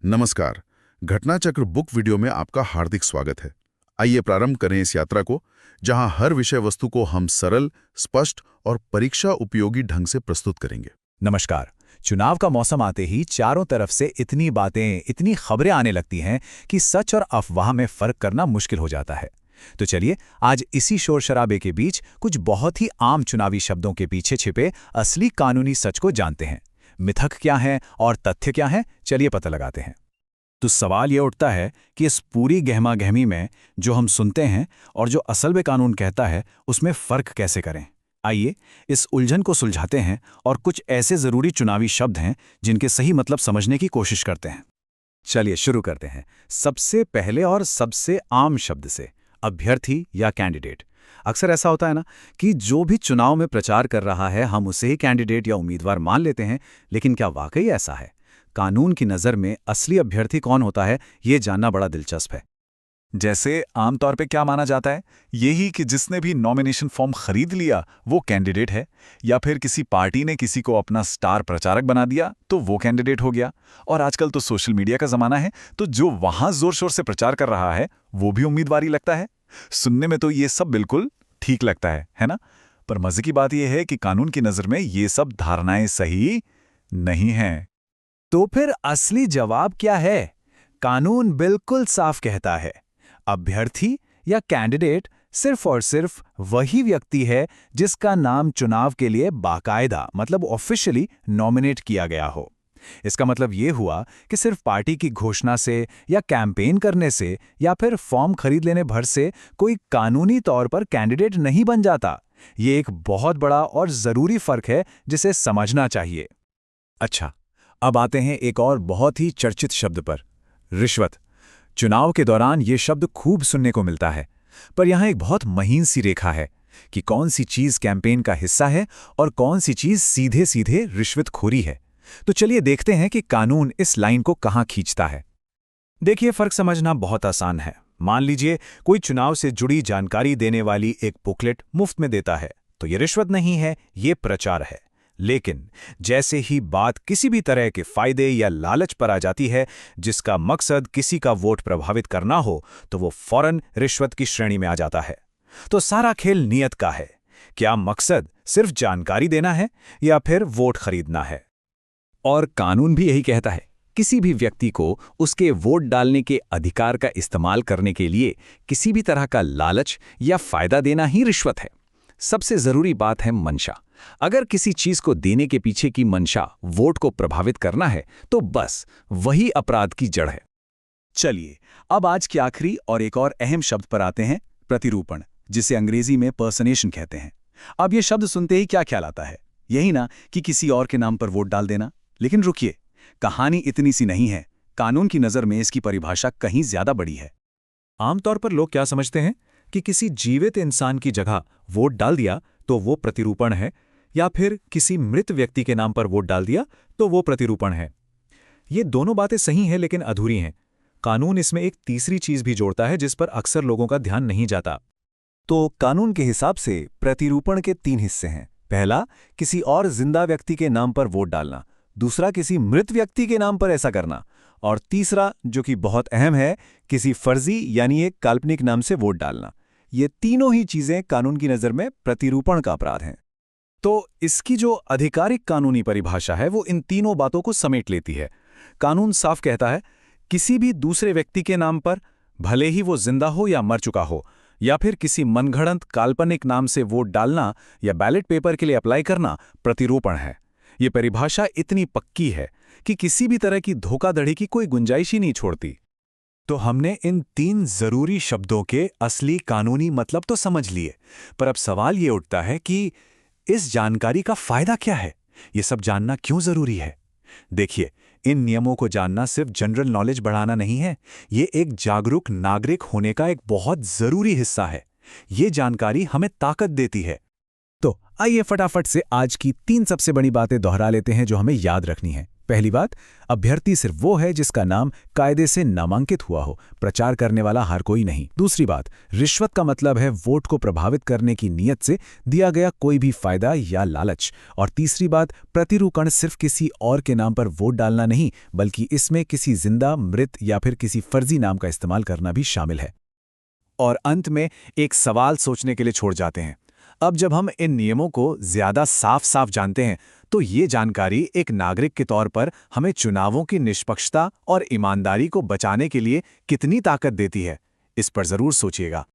नमस्कार। घटना चक्र बुक वीडियो में आपका हार्दिक स्वागत है। आइए प्रारंभ करें इस यात्रा को, जहां हर विषय वस्तु को हम सरल, स्पष्ट और परीक्षा उपयोगी ढंग से प्रस्तुत करेंगे। नमस्कार। चुनाव का मौसम आते ही चारों तरफ से इतनी बातें, इतनी खबरें आने लगती हैं कि सच और अफवाह में फर्क करना मुश्किल हो जाता है। तो चलिए आज इसी शोर शराबे के बीच कुछ बहुत ही आम चुनावी शब्दों के पीछे छिपे असली कानूनी सच को जानते हैं। मिथक क्या है और तथ्य क्या है, चलिए पता लगाते हैं। तो सवाल ये उठता है कि इस पूरी गहमा-गहमी में जो हम सुनते हैं और जो असल में कानून कहता है, उसमें फ़र्क कैसे करें? आइए इस उलझन को सुलझाते हैं और कुछ ऐसे ज़रूरी चुनावी शब्द हैं जिनके सही मतलब समझने की कोशिश करते हैं। चलिए शुरू करते हैं सबसे पहले और सबसे आम शब्द से, अभ्यर्थी या कैंडिडेट। अक्सर ऐसा होता है ना कि जो भी चुनाव में प्रचार कर रहा है हम उसे ही कैंडिडेट या उम्मीदवार मान लेते हैं, लेकिन क्या वाकई ऐसा है? कानून की नज़र में असली अभ्यर्थी कौन होता है, ये जानना बड़ा दिलचस्प है। जैसे आमतौर पे क्या माना जाता है, यही कि जिसने भी नॉमिनेशन फॉर्म खरीद लिया वो कैंडिडेट है, या फिर किसी पार्टी ने किसी को अपना स्टार प्रचारक बना दिया तो वो कैंडिडेट हो गया। और आजकल तो सोशल मीडिया का ज़माना है, तो जो वहाँ ज़ोर शोर से प्रचार कर रहा है वो भी उम्मीदवार ही लगता है। सुनने में तो ये सब बिल्कुल ठीक लगता है ना? पर मज़े की बात यह है कि कानून की नज़र में ये सब धारणाएं सही नहीं हैं। तो फिर असली जवाब क्या है? कानून बिल्कुल साफ कहता है, अभ्यर्थी या कैंडिडेट सिर्फ और सिर्फ वही व्यक्ति है जिसका नाम चुनाव के लिए बाकायदा मतलब ऑफिशियली नॉमिनेट किया गया हो। इसका मतलब ये हुआ कि सिर्फ पार्टी की घोषणा से या कैंपेन करने से या फिर फॉर्म खरीद लेने भर से कोई कानूनी तौर पर कैंडिडेट नहीं बन जाता। ये एक बहुत बड़ा और ज़रूरी फर्क है जिसे समझना चाहिए। अच्छा, अब आते हैं एक और बहुत ही चर्चित शब्द पर, रिश्वत। चुनाव के दौरान ये शब्द खूब सुनने को मिलता है, पर यहाँ एक बहुत महीन सी रेखा है कि कौन सी चीज़ कैंपेन का हिस्सा है और कौन सी चीज़ सीधे सीधे रिश्वतखोरी है। तो चलिए देखते हैं कि कानून इस लाइन को कहाँ खींचता है। देखिए, फर्क समझना बहुत आसान है। मान लीजिए कोई चुनाव से जुड़ी जानकारी देने वाली एक बुकलेट मुफ्त में देता है, तो ये रिश्वत नहीं है, ये प्रचार है। लेकिन जैसे ही बात किसी भी तरह के फायदे या लालच पर आ जाती है जिसका मकसद किसी का वोट प्रभावित करना हो, तो वो फौरन रिश्वत की श्रेणी में आ जाता है। तो सारा खेल नियत का है। क्या मकसद सिर्फ जानकारी देना है या फिर वोट खरीदना है? और कानून भी यही कहता है, किसी भी व्यक्ति को उसके वोट डालने के अधिकार का इस्तेमाल करने के लिए किसी भी तरह का लालच या फायदा देना ही रिश्वत है। सबसे जरूरी बात है मंशा। अगर किसी चीज को देने के पीछे की मंशा वोट को प्रभावित करना है तो बस वही अपराध की जड़ है। चलिए अब आज की आखिरी और एक और अहम शब्द पर आते हैं, प्रतिरूपण, जिसे अंग्रेजी में पर्सनेशन कहते हैं। अब यह शब्द सुनते ही क्या ख्याल आता है? यही ना कि किसी और के नाम पर वोट डाल देना। लेकिन रुकिए, कहानी इतनी सी नहीं है। कानून की नज़र में इसकी परिभाषा कहीं ज्यादा बड़ी है। आमतौर पर लोग क्या समझते हैं कि किसी जीवित इंसान की जगह वोट डाल दिया तो वो प्रतिरूपण है, या फिर किसी मृत व्यक्ति के नाम पर वोट डाल दिया तो वो प्रतिरूपण है। ये दोनों बातें सही हैं लेकिन अधूरी हैं। कानून इसमें एक तीसरी चीज भी जोड़ता है जिस पर अक्सर लोगों का ध्यान नहीं जाता। तो कानून के हिसाब से प्रतिरूपण के 3 हिस्से हैं। पहला, किसी और जिंदा व्यक्ति के नाम पर वोट डालना। दूसरा, किसी मृत व्यक्ति के नाम पर ऐसा करना। और तीसरा, जो कि बहुत अहम है, किसी फर्जी यानी एक काल्पनिक नाम से वोट डालना। ये तीनों ही चीजें कानून की नज़र में प्रतिरूपण का अपराध हैं। तो इसकी जो आधिकारिक कानूनी परिभाषा है वो इन तीनों बातों को समेट लेती है। कानून साफ कहता है, किसी भी दूसरे व्यक्ति के नाम पर, भले ही वो जिंदा हो या मर चुका हो, या फिर किसी मनगढ़ंत काल्पनिक नाम से वोट डालना या बैलेट पेपर के लिए अप्लाई करना प्रतिरूपण है। ये परिभाषा इतनी पक्की है कि किसी भी तरह की धोखाधड़ी की कोई गुंजाइश ही नहीं छोड़ती। तो हमने इन 3 जरूरी शब्दों के असली कानूनी मतलब तो समझ लिए, पर अब सवाल ये उठता है कि इस जानकारी का फायदा क्या है? ये सब जानना क्यों जरूरी है? देखिए, इन नियमों को जानना सिर्फ जनरल नॉलेज बढ़ाना नहीं है, ये एक जागरूक नागरिक होने का एक बहुत जरूरी हिस्सा है। ये जानकारी हमें ताकत देती है। तो आइए फटाफट से आज की 3 सबसे बड़ी बातें दोहरा लेते हैं जो हमें याद रखनी है। पहली बात, अभ्यर्थी सिर्फ वो है जिसका नाम कायदे से नामांकित हुआ हो, प्रचार करने वाला हर कोई नहीं। दूसरी बात, रिश्वत का मतलब है वोट को प्रभावित करने की नीयत से दिया गया कोई भी फायदा या लालच। और तीसरी बात, प्रतिरूपण सिर्फ किसी और के नाम पर वोट डालना नहीं, बल्कि इसमें किसी जिंदा, मृत या फिर किसी फर्जी नाम का इस्तेमाल करना भी शामिल है। और अंत में एक सवाल सोचने के लिए छोड़ जाते हैं। अब जब हम इन नियमों को ज्यादा साफ-साफ जानते हैं, तो ये जानकारी एक नागरिक के तौर पर हमें चुनावों की निष्पक्षता और ईमानदारी को बचाने के लिए कितनी ताकत देती है, इस पर जरूर सोचिएगा।